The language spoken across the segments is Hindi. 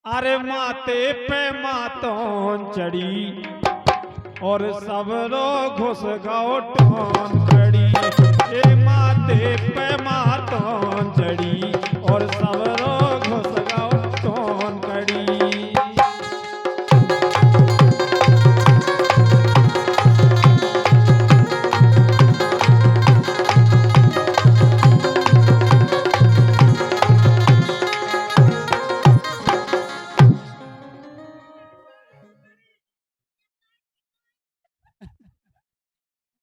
अरे माते पे मातों चढ़ी और सब लोग घुस गओ टोन खड़ी। ये माते पे मातों चढ़ी और सब लोग घुस गओ टोन खड़ी।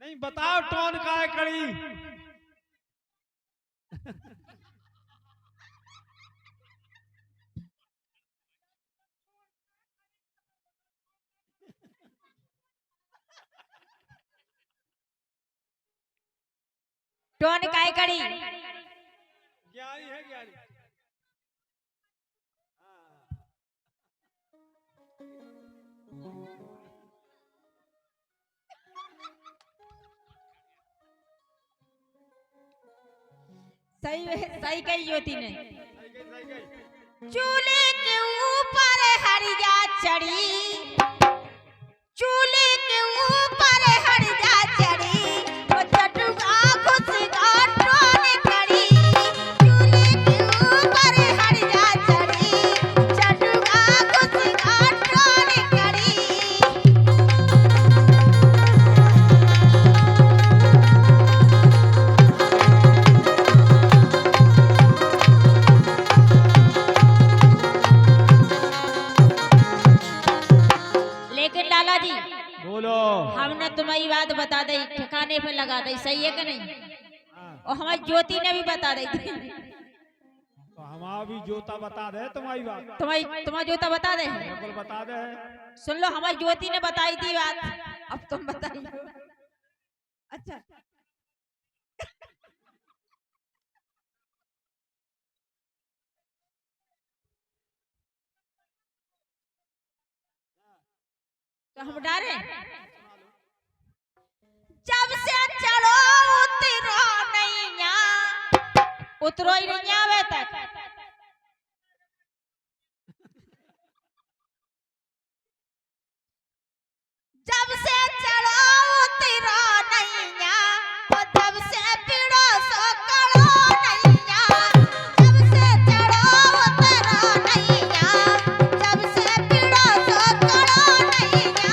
नहीं बताओ टोन का है कड़ी। टोन काय करी। ज्ञानी है ज्ञानी। सही कही ज्योति ने। सही गई। चूल्हे के ऊपर हरिया चढ़ी, चूल्हे के ऊपर हरिया चढ़ी, वो चटुआ घुस गया टोन खड़ी। चूल्हे के ऊपर हरिया चढ़ी, चटुआ घुस गया टोन खड़ी। लेकिन लाला जी बोलो। हमने तुम्हारी बात बता दी, ठिकाने पे लगा दी, सही है कि नहीं? हाँ। और हमारी ज्योति ने भी बता दी थी। तो हमारा भी जोता बता दे तुम्हारी बात। तुम्हारा ज्योता बता दे। बिल्कुल बता दे। सुन लो, हमारी ज्योति ने बताई थी बात, अब तुम बताइए। अच्छा तो हम डारे। जब से चलो उतरो नैया, उतरो ही नहीं आवे तक। जब से चलो उतरो नैया, और जब से पिड़ो सो करो नैया। जब से चलो उतरो नैया, जब से पिड़ो सो करो नैया।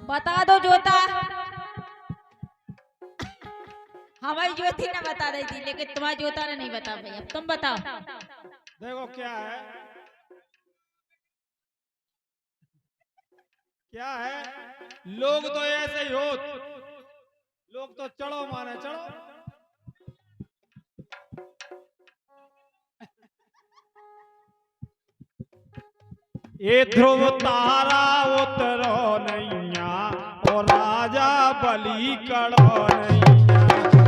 बता दो जोता। हमारी ज्योति ने बता दी थी, लेकिन तुम्हारी जोता ने नहीं बता भाई। अब तुम बताओ। देखो क्या है, क्या है, लोग तो ऐसे ही होत, लोग तो चढ़ो माने चढ़ो। ये ध्रुव तारा उतरो नैया और राजा बलि करो नैया।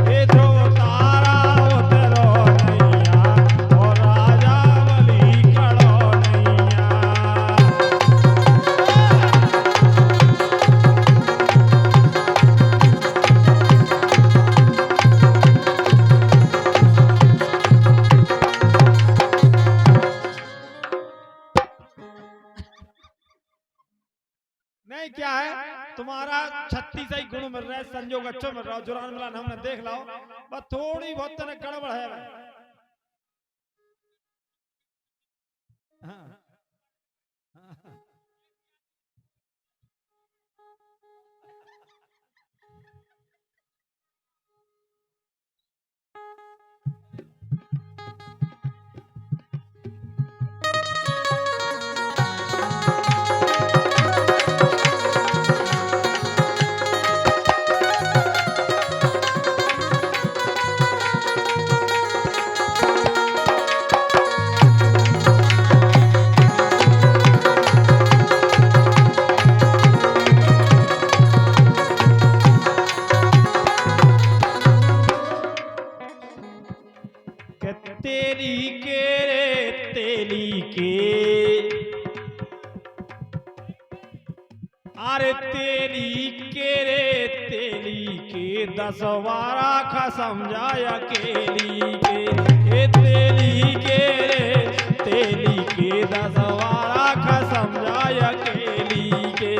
ये ध्रुव तारा उतरो नैया और राजा बलि करो नैया। नहीं क्या है, तुम्हारा 36 ही गुण मिल रहा है, संजोग अच्छो मिल रहा है, जुरान मिलान हमने देख लाओ, बस थोड़ी बहुत तने गड़बड़ है भाई। हाँ। हाँ। के तेली के रे तेली के, अरे तेली के रे तेली के 10 बारा खा समझा अकेली के, ए तेली के रे तेली के 10 बारा खा समझा अकेली के।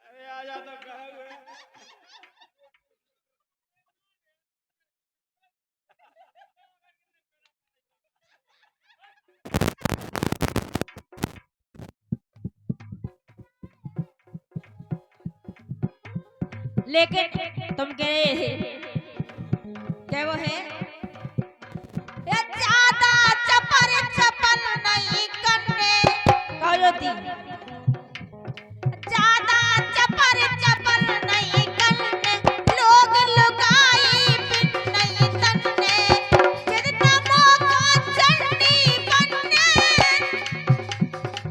अरे आजा तो कहोगे। लेकिन तुम कह रहे थे क्या वो है ये ज्यादा चपर चपल नहीं करने कहो थी ज्यादा चपर चपल नहीं करने लोग लुगाई पिन नहीं तन्ने जितना मौका चढ़नी बनने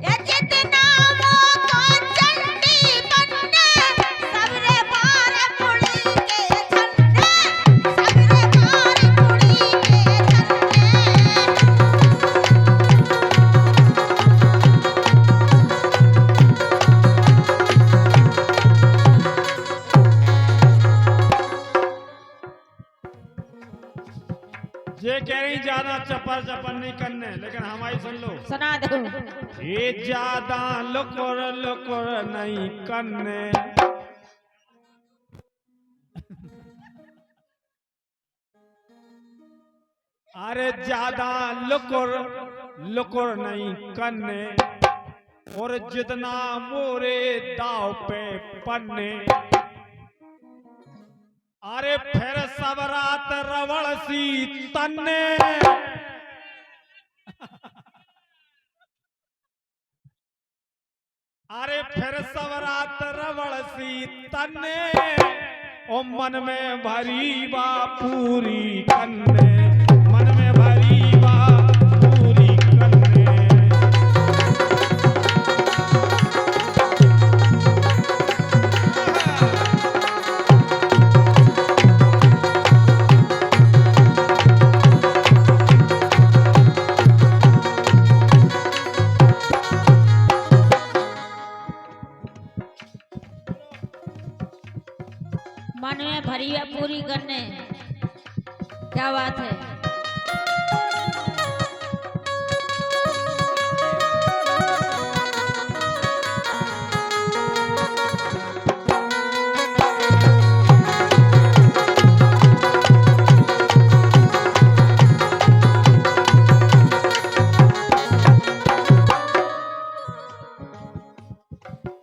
ये जितना मौका चढ़नी बनने सबरे बार मुड़ी के छन्ने सबरे बार मुड़ी के ये कह रही ज्यादा चपर चपर नहीं करने, लेकिन हमारी सुन लो। सुना दो ये ज्यादा लुकुर लुकुर नहीं करने, अरे ज्यादा लुकुर लुकुर नहीं करने, और जितना मोरे दाव पे पन्ने, अरे फिर सब रात रवड़ सी तन्ने, अरे फिर सब रात रवड़ सी तन्ने, ओ मन में भरी बा पूरी कन्ने, मन में भरी बा पूरी कन्ने। मन में भरी है पूरी करने क्या बात है।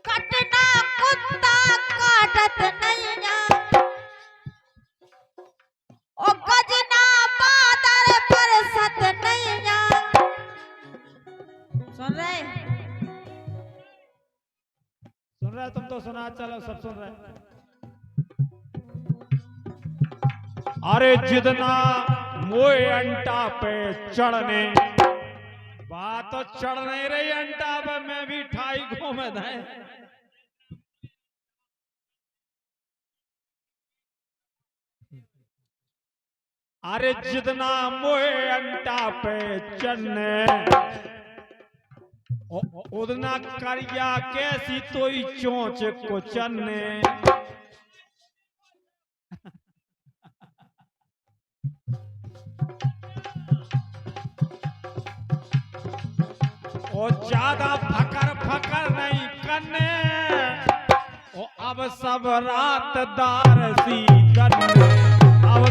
कटना कुत्ता काटत नहीं जा ओ गजना बादल बरसत नहीं जा। सुन रहे तुम तो सुना, चलो सब सुन रहे। अरे जितना मोए अंटा पे चढ़ने, बात तो चढ़ नहीं रही अंटा पे, मैं भी ठाई घूम दे। अरे जितना मोए अंटा पे चढ़ने, उतना करिया कैसी तोई चोंच को चन्ने। ओ ज्यादा फकर फकर नहीं करने, ओ अब सब रात दार सी करने, अब